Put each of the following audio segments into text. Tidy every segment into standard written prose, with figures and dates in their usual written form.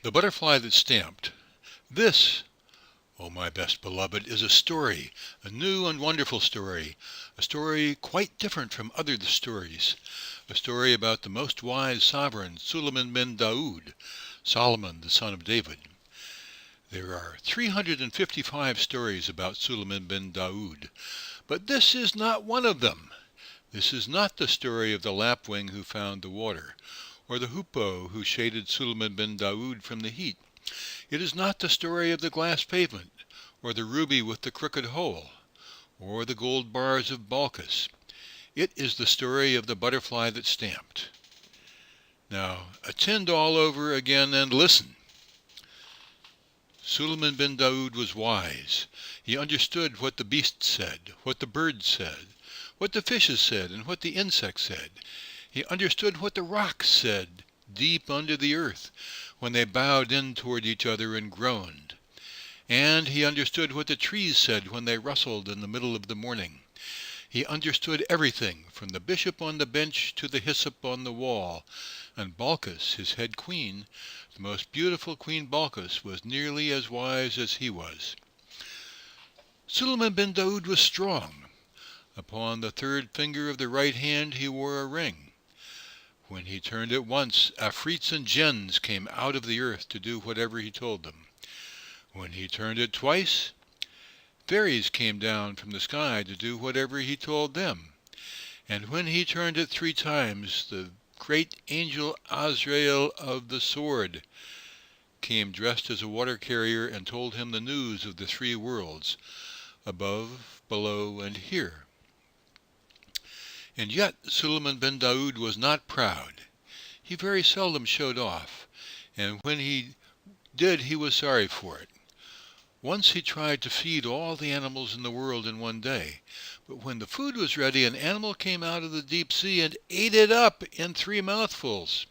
The Butterfly That Stamped. This, O my best beloved, is a story, a new and wonderful story, a story quite different from other stories, a story about the most wise sovereign, Suleiman bin Daoud, Solomon the son of David. There are 355 stories about Suleiman bin Daoud, but this is not one of them. This is not the story of the lapwing who found the water, or the hoopoe who shaded Suleiman bin Daoud from the heat. It is not the story of the glass pavement, or the ruby with the crooked hole, or the gold bars of Balkis. It is the story of the butterfly that stamped. Now, attend all over again and listen. Suleiman bin Daoud was wise. He understood what the beasts said, what the birds said, what the fishes said, and what the insects said. He understood what the rocks said deep under the earth when they bowed in toward each other and groaned. And he understood what the trees said when they rustled in the middle of the morning. He understood everything, from the bishop on the bench to the hyssop on the wall. And Balkis, his head queen, the most beautiful Queen Balkis, was nearly as wise as he was. Suleiman bin Daoud was strong. Upon the third finger of the right hand he wore a ring. When he turned it once, afrits and jinns came out of the earth to do whatever he told them. When he turned it twice, fairies came down from the sky to do whatever he told them. And when he turned it 3 times, the great angel Azrael of the sword came dressed as a water carrier and told him the news of the 3 worlds, above, below, and here. And yet Suleiman bin Daoud was not proud. He very seldom showed off, and when he did he was sorry for it. Once he tried to feed all the animals in the world in one day, but when the food was ready, an animal came out of the deep sea and ate it up in 3 mouthfuls.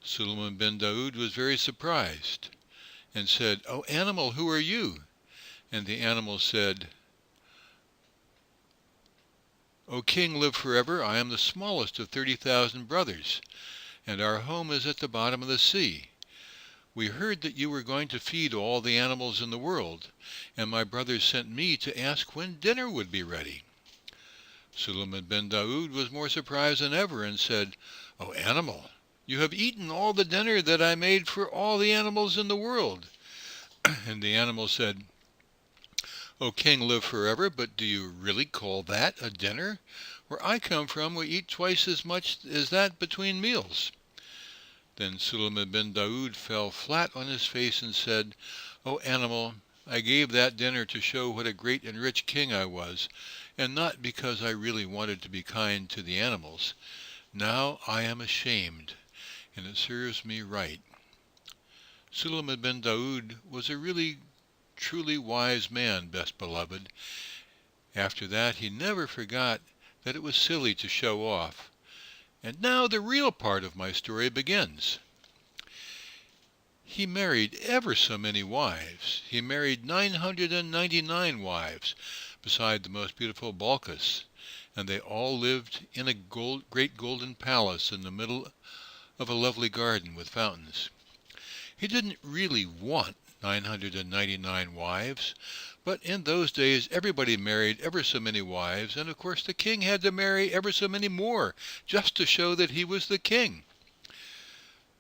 Suleiman bin Daoud was very surprised, and said, "O animal, who are you?" And the animal said, "O king, live forever. I am the smallest of 30,000 brothers, and our home is at the bottom of the sea. We heard that you were going to feed all the animals in the world, and my brothers sent me to ask when dinner would be ready." Suleiman bin Daoud was more surprised than ever, and said, "O animal, you have eaten all the dinner that I made for all the animals in the world." And the animal said, "O king, live forever, but do you really call that a dinner? Where I come from, we eat twice as much as that between meals." Then Suleiman bin Daoud fell flat on his face and said, "O animal, I gave that dinner to show what a great and rich king I was, and not because I really wanted to be kind to the animals. Now I am ashamed, and it serves me right." Suleiman bin Daoud was a really truly wise man, best beloved. After that he never forgot that it was silly to show off. And now the real part of my story begins. He married ever so many wives. He married 999 wives, beside the most beautiful Balkis, and they all lived in a great golden palace in the middle of a lovely garden with fountains. He didn't really want 999 wives, but in those days everybody married ever so many wives, and of course the king had to marry ever so many more, just to show that he was the king.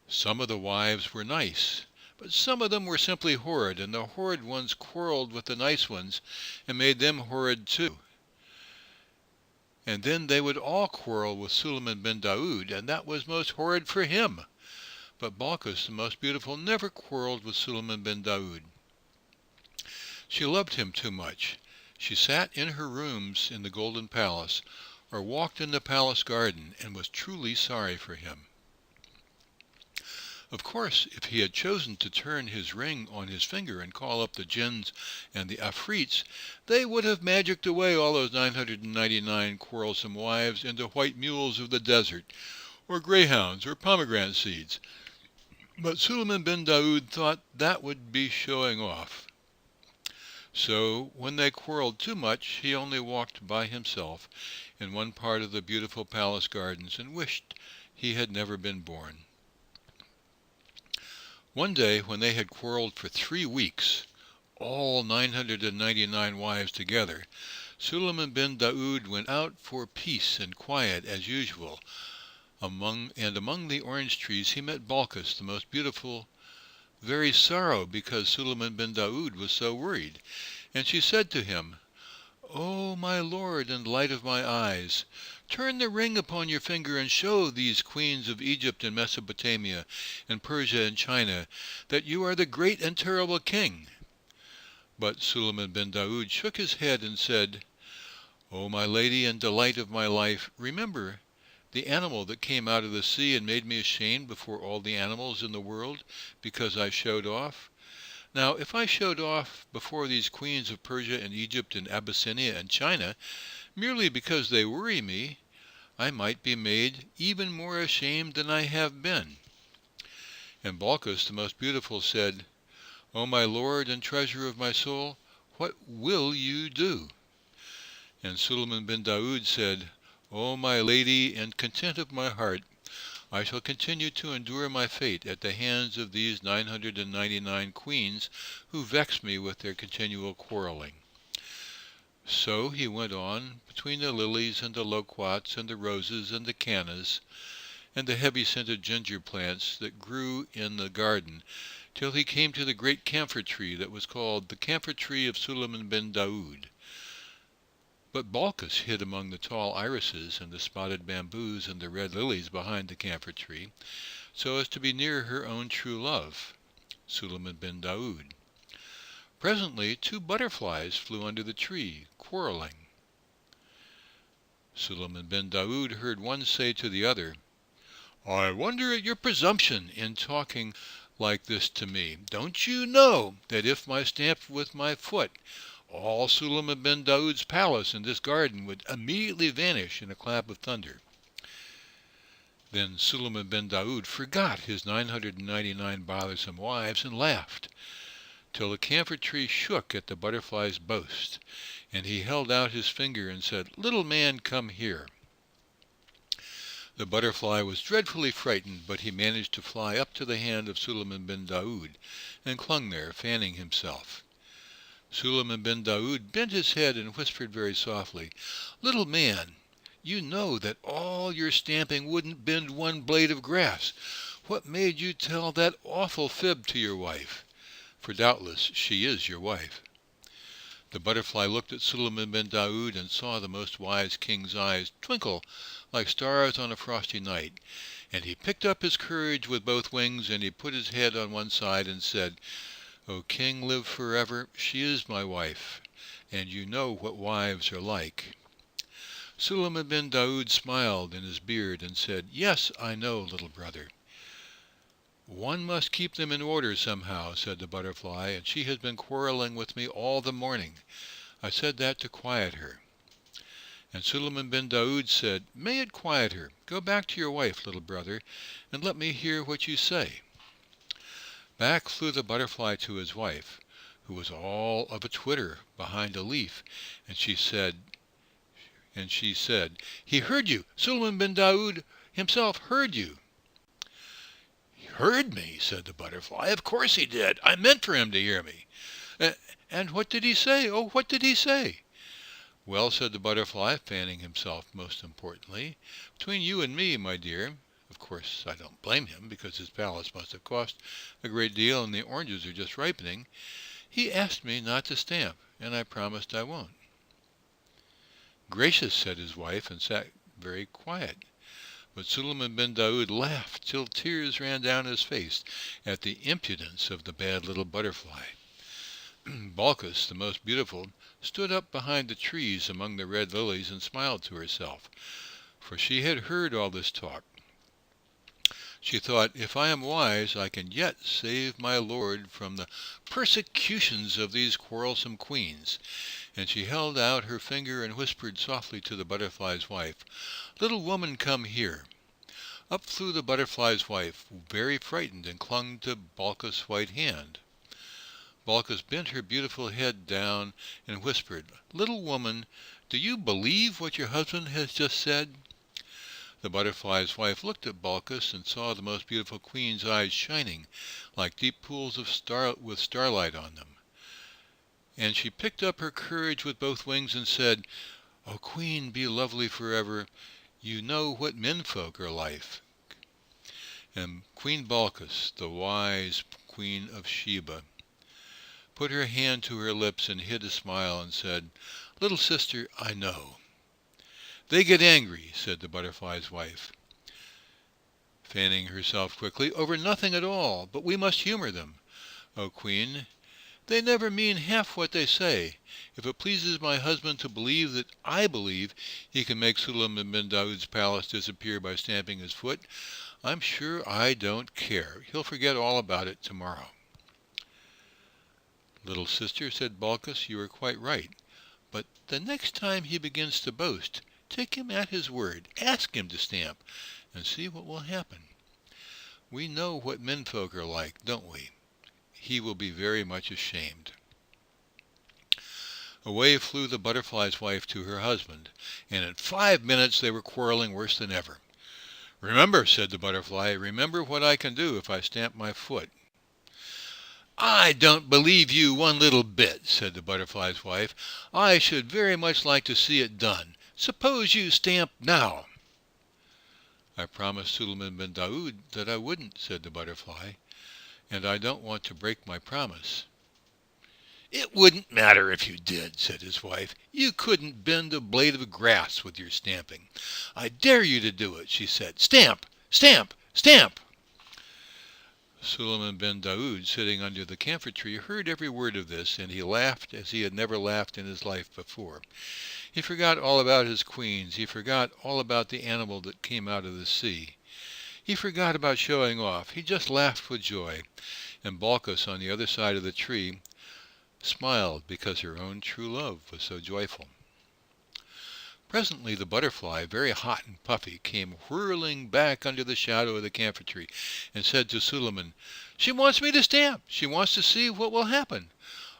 Some of the wives were nice, but some of them were simply horrid, and the horrid ones quarreled with the nice ones and made them horrid too. And then they would all quarrel with Suleiman bin Daoud, and that was most horrid for him. But Balkis, the most beautiful, never quarreled with Suleiman bin Daoud. She loved him too much. She sat in her rooms in the golden palace, or walked in the palace garden, and was truly sorry for him. Of course, if he had chosen to turn his ring on his finger and call up the jinns and the afrits, they would have magicked away all those 999 quarrelsome wives into white mules of the desert, or greyhounds, or pomegranate seeds. But Suleiman bin Daoud thought that would be showing off. So when they quarreled too much, he only walked by himself in one part of the beautiful palace gardens and wished he had never been born. One day, when they had quarreled for 3 weeks, all 999 wives together, Suleiman bin Daoud went out for peace and quiet as usual. Among the orange trees he met Balkis, the most beautiful, very sorrowed because Suleiman bin Daoud was so worried. And she said to him, "O my lord and light of my eyes, turn the ring upon your finger and show these queens of Egypt and Mesopotamia and Persia and China that you are the great and terrible king." But Suleiman bin Daoud shook his head and said, "O my lady and delight of my life, remember the animal that came out of the sea and made me ashamed before all the animals in the world because I showed off. Now, if I showed off before these queens of Persia and Egypt and Abyssinia and China, merely because they worry me, I might be made even more ashamed than I have been." And Balkis, the most beautiful, said, "O my lord and treasure of my soul, what will you do?" And Suleiman bin Daoud said, "O my lady and content of my heart, I shall continue to endure my fate at the hands of these 999 queens who vex me with their continual quarreling." So he went on between the lilies and the loquats and the roses and the cannas and the heavy-scented ginger plants that grew in the garden, till he came to the great camphor tree that was called the camphor tree of Suleiman bin Daoud. But Balkis hid among the tall irises and the spotted bamboos and the red lilies behind the camphor tree, so as to be near her own true love, Suleiman bin Daoud. Presently 2 butterflies flew under the tree, quarreling. Suleiman bin Daoud heard one say to the other, "I wonder at your presumption in talking like this to me. Don't you know that if I stamped with my foot, all Suleiman bin Daoud's palace in this garden would immediately vanish in a clap of thunder?" Then Suleiman bin Daoud forgot his 999 bothersome wives and laughed, till the camphor tree shook at the butterfly's boast, and he held out his finger and said, "Little man, come here." The butterfly was dreadfully frightened, but he managed to fly up to the hand of Suleiman bin Daoud, and clung there, fanning himself. Suleiman bin Daoud bent his head and whispered very softly, "Little man, you know that all your stamping wouldn't bend one blade of grass. What made you tell that awful fib to your wife? For doubtless she is your wife." The butterfly looked at Suleiman bin Daoud and saw the most wise king's eyes twinkle like stars on a frosty night, and he picked up his courage with both wings, and he put his head on one side and said, "O king, live forever, she is my wife, and you know what wives are like." Suleiman bin Daoud smiled in his beard and said, "Yes, I know, little brother." "One must keep them in order somehow," said the butterfly, "and she has been quarreling with me all the morning. I said that to quiet her." And Suleiman bin Daoud said, "May it quiet her. Go back to your wife, little brother, and let me hear what you say." Back flew the butterfly to his wife, who was all of a twitter behind a leaf, and she said, "He heard you. Suleiman bin Daoud himself heard you." "He heard me," said the butterfly. "Of course he did. I meant for him to hear me." "And what did he say? Oh, what did he say?" "Well," said the butterfly, fanning himself most importantly, "between you and me, my dear, of course I don't blame him, because his palace must have cost a great deal and the oranges are just ripening, he asked me not to stamp, and I promised I won't." "Gracious," said his wife, and sat very quiet. But Suleiman bin Daoud laughed till tears ran down his face at the impudence of the bad little butterfly. Balkis, the most beautiful, stood up behind the trees among the red lilies and smiled to herself, for she had heard all this talk. She thought, "If I am wise, I can yet save my lord from the persecutions of these quarrelsome queens." And she held out her finger and whispered softly to the butterfly's wife, "Little woman, come here." Up flew the butterfly's wife, very frightened, and clung to Balkis' white hand. Balkis bent her beautiful head down and whispered, "Little woman, do you believe what your husband has just said?" The butterfly's wife looked at Balkis and saw the most beautiful queen's eyes shining like deep pools of with starlight on them. And she picked up her courage with both wings and said, "O queen, be lovely forever. You know what menfolk are like." And Queen Balkis, the wise queen of Sheba, put her hand to her lips and hid a smile and said, "Little sister, I know." "They get angry," said the butterfly's wife, fanning herself quickly, "over nothing at all, but we must humor them. O queen, they never mean half what they say. If it pleases my husband to believe that I believe he can make Suleiman bin Daoud's palace disappear by stamping his foot, I'm sure I don't care. He'll forget all about it tomorrow." "Little sister," said Balkis, "you are quite right. But the next time he begins to boast, take him at his word, ask him to stamp, and see what will happen. We know what menfolk are like, don't we? He will be very much ashamed." Away flew the butterfly's wife to her husband, and in 5 minutes they were quarreling worse than ever. "Remember," said the butterfly, "remember what I can do if I stamp my foot." "I don't believe you one little bit," said the butterfly's wife. "I should very much like to see it done. Suppose you stamp now." "I promised Suleiman bin Daoud that I wouldn't," said the butterfly, "and I don't want to break my promise." "It wouldn't matter if you did," said his wife. "You couldn't bend a blade of grass with your stamping. I dare you to do it," she said. "Stamp! Stamp! Stamp!" Suleiman bin Daoud, sitting under the camphor tree, heard every word of this, and he laughed as he had never laughed in his life before. He forgot all about his queens. He forgot all about the animal that came out of the sea. He forgot about showing off. He just laughed with joy. And Balkis, on the other side of the tree, smiled because her own true love was so joyful. Presently the butterfly, very hot and puffy, came whirling back under the shadow of the camphor tree, and said to Suleiman, "She wants me to stamp. She wants to see what will happen.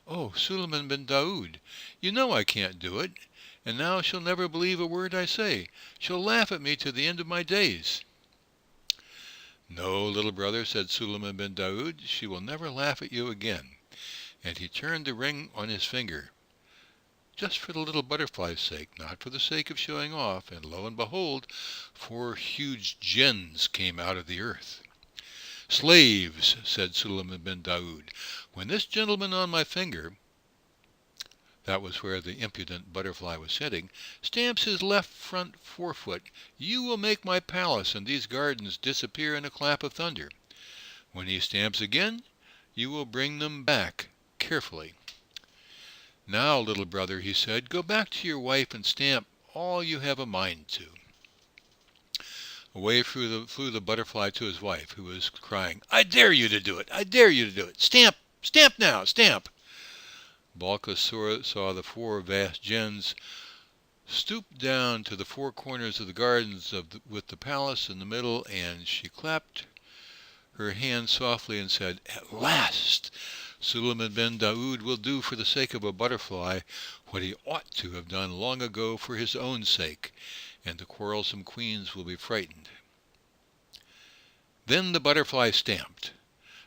Oh, Suleiman bin Daoud, you know I can't do it, and now she'll never believe a word I say. She'll laugh at me to the end of my days." "No, little brother," said Suleiman bin Daoud, "she will never laugh at you again." And he turned the ring on his finger, just for the little butterfly's sake, not for the sake of showing off, and lo and behold, 4 huge jinns came out of the earth. "Slaves," said Suleiman bin Daoud, "when this gentleman on my finger," that was where the impudent butterfly was sitting, "stamps his left front forefoot, you will make my palace and these gardens disappear in a clap of thunder. When he stamps again, you will bring them back carefully. Now, little brother," he said, "go back to your wife and stamp all you have a mind to." Away flew the butterfly to his wife, who was crying, "I dare you to do it! I dare you to do it! Stamp! Stamp now! Stamp!" Balkis saw the 4 vast jinns stoop down to the 4 corners of the gardens with the palace in the middle, and she clapped her hands softly and said, "At last! Suleiman bin Daoud will do for the sake of a butterfly what he ought to have done long ago for his own sake, and the quarrelsome queens will be frightened." Then the butterfly stamped.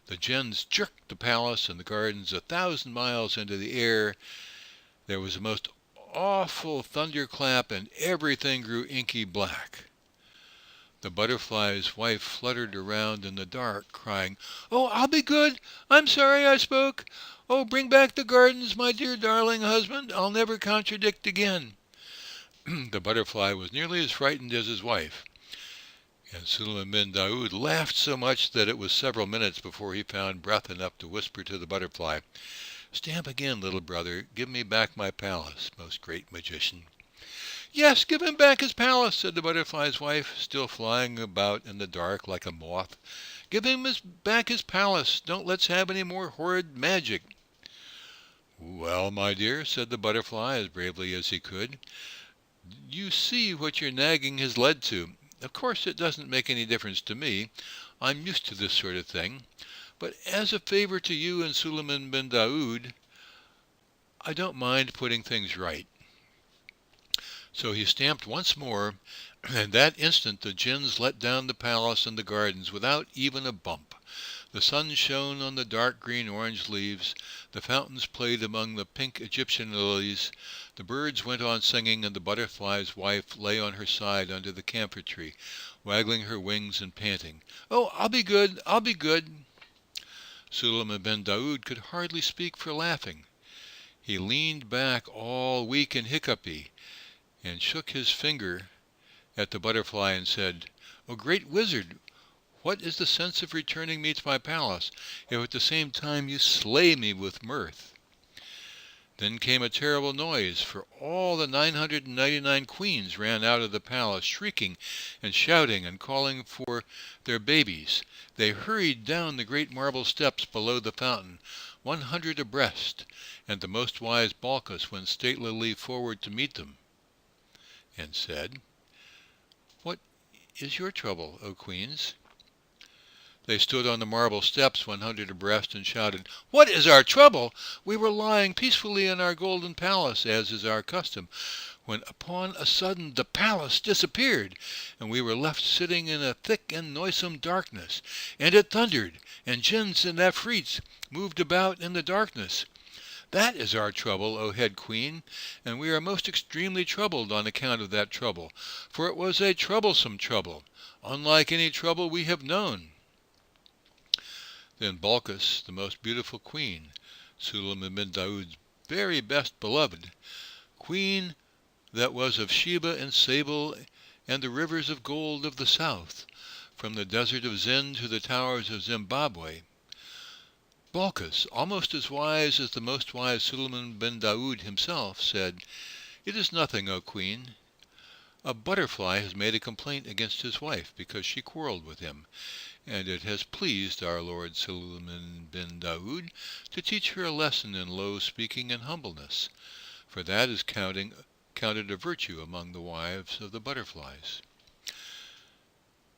The jinns jerked the palace and the gardens 1,000 miles into the air. There was a most awful thunderclap, and everything grew inky black. The butterfly's wife fluttered around in the dark, crying, "Oh, I'll be good. I'm sorry I spoke. Oh, bring back the gardens, my dear darling husband. I'll never contradict again." The butterfly was nearly as frightened as his wife, and Suleiman bin Daoud laughed so much that it was several minutes before he found breath enough to whisper to the butterfly, "Stamp again, little brother. Give me back my palace, most great magician." "Yes, give him back his palace," said the butterfly's wife, still flying about in the dark like a moth. "Give him back his palace. Don't let's have any more horrid magic." "Well, my dear," said the butterfly as bravely as he could, "you see what your nagging has led to. Of course it doesn't make any difference to me. I'm used to this sort of thing. But as a favor to you and Suleiman bin Daoud, I don't mind putting things right." So he stamped once more, And that instant the jinns let down the palace and the gardens without even a bump. The sun shone on the dark green orange leaves, the fountains played among the pink Egyptian lilies, the birds went on singing, and the butterfly's wife lay on her side under the camphor tree, waggling her wings and panting, "Oh, I'll be good, I'll be good." Suleiman bin Daoud could hardly speak for laughing. He leaned back all weak and hiccupy, and shook his finger at the butterfly and said, "O great wizard, what is the sense of returning me to my palace, if at the same time you slay me with mirth?" Then came a terrible noise, for all the 999 queens ran out of the palace, shrieking and shouting and calling for their babies. They hurried down the great marble steps below the fountain, 100 abreast, and the most wise Balkis went statelily forward to meet them, and said, "What is your trouble, O queens?" They stood on the marble steps, 100 abreast, and shouted, "What is our trouble? We were lying peacefully in our golden palace, as is our custom, when upon a sudden the palace disappeared, and we were left sitting in a thick and noisome darkness. And it thundered, and jinns and afrits moved about in the darkness. That is our trouble, O head queen, and we are most extremely troubled on account of that trouble, for it was a troublesome trouble, unlike any trouble we have known." Then Balkis, the most beautiful queen, Suleiman bin Daoud's very best beloved, queen that was of Sheba and Sable and the rivers of gold of the south, from the desert of Zin to the towers of Zimbabwe, Balkis, almost as wise as the most wise Suleiman bin Daoud himself, said, "It is nothing, O queen. A butterfly has made a complaint against his wife because she quarreled with him, and it has pleased our lord Suleiman bin Daoud to teach her a lesson in low speaking and humbleness, for that is counted a virtue among the wives of the butterflies."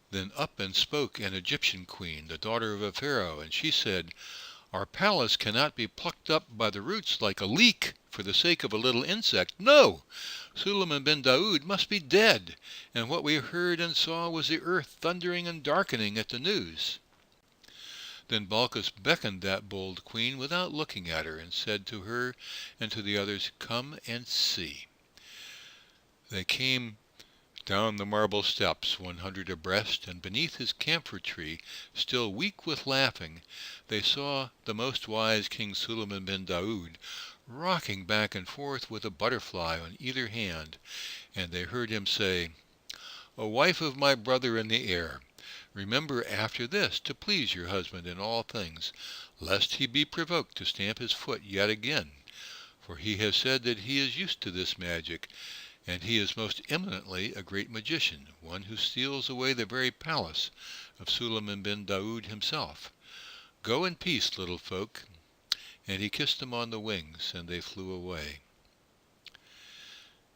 Then up and spoke an Egyptian queen, the daughter of a pharaoh, and she said, "Our palace cannot be plucked up by the roots like a leek for the sake of a little insect. No! Suleiman bin Daoud must be dead, and what we heard and saw was the earth thundering and darkening at the news." Then Balkis beckoned that bold queen without looking at her, and said to her and to the others, "Come and see." They came down the marble steps, 100 abreast, and beneath his camphor tree, still weak with laughing, they saw the most wise King Suleiman bin Daoud rocking back and forth with a butterfly on either hand, and they heard him say, "O wife of my brother in the air, remember after this to please your husband in all things, lest he be provoked to stamp his foot yet again, for he has said that he is used to this magic, and he is most eminently a great magician, one who steals away the very palace of Suleiman bin Daoud himself. Go in peace, little folk." And he kissed them on the wings, and they flew away.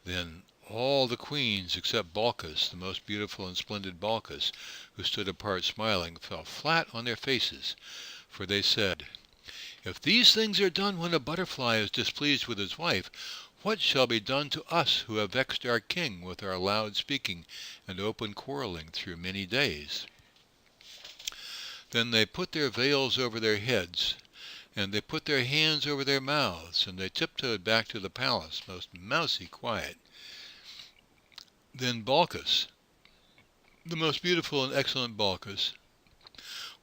Then all the queens except Balkis, the most beautiful and splendid Balkis, who stood apart smiling, fell flat on their faces, for they said, "If these things are done when a butterfly is displeased with his wife, what shall be done to us who have vexed our king with our loud speaking and open quarreling through many days?" Then they put their veils over their heads, and they put their hands over their mouths, and they tiptoed back to the palace, most mousy quiet. Then Balkis, the most beautiful and excellent Balkis,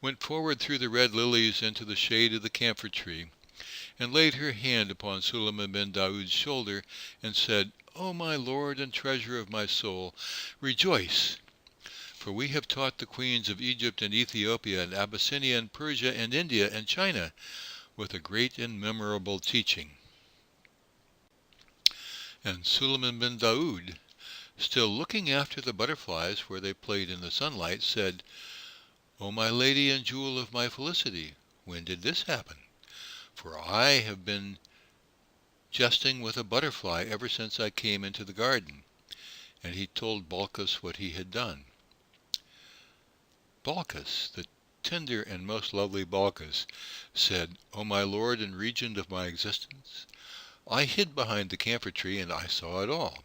went forward through the red lilies into the shade of the camphor tree, and laid her hand upon Suleiman bin Daoud's shoulder, and said, "O my lord and treasure of my soul, rejoice! For we have taught the queens of Egypt and Ethiopia and Abyssinia and Persia and India and China with a great and memorable teaching." And Suleiman bin Daoud, still looking after the butterflies where they played in the sunlight, said, "O my lady and jewel of my felicity, when did this happen? For I have been jesting with a butterfly ever since I came into the garden." And he told Balkis what he had done. Balkis, the tender and most lovely Balkis, said, "O my lord and regent of my existence, I hid behind the camphor tree, and I saw it all.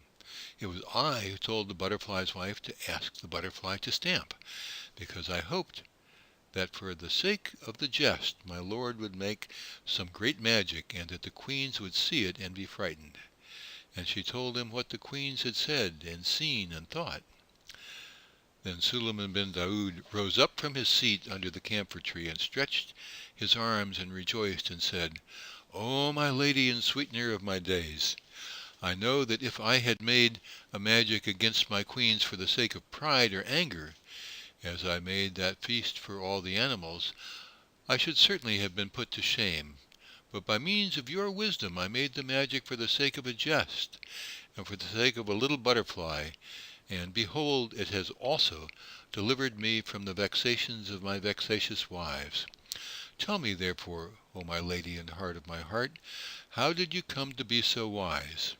It was I who told the butterfly's wife to ask the butterfly to stamp, because I hoped that for the sake of the jest my lord would make some great magic, and that the queens would see it and be frightened. And she told him what the queens had said and seen and thought. Then Suleiman bin Daoud rose up from his seat under the camphor tree, and stretched his arms and rejoiced, and said, "O my lady and sweetener of my days, I know that if I had made a magic against my queens for the sake of pride or anger, as I made that feast for all the animals, I should certainly have been put to shame. But by means of your wisdom I made the magic for the sake of a jest, and for the sake of a little butterfly, and behold, it has also delivered me from the vexations of my vexatious wives. Tell me, therefore, O my lady and heart of my heart, how did you come to be so wise?"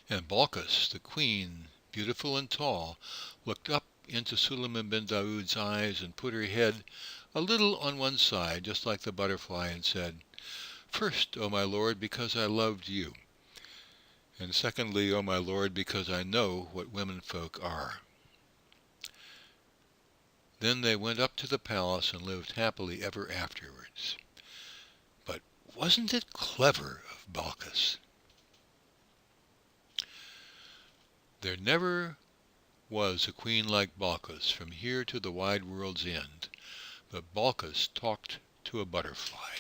And Balkis, the queen, beautiful and tall, looked up into Suleiman bin Daoud's eyes, and put her head a little on one side, just like the butterfly, and said, "First, O my lord, because I loved you, and secondly, O my lord, because I know what women folk are." Then they went up to the palace and lived happily ever afterwards. But wasn't it clever of Balkis? There never was a queen like Balkis from here to the wide world's end, but Balkis talked to a butterfly.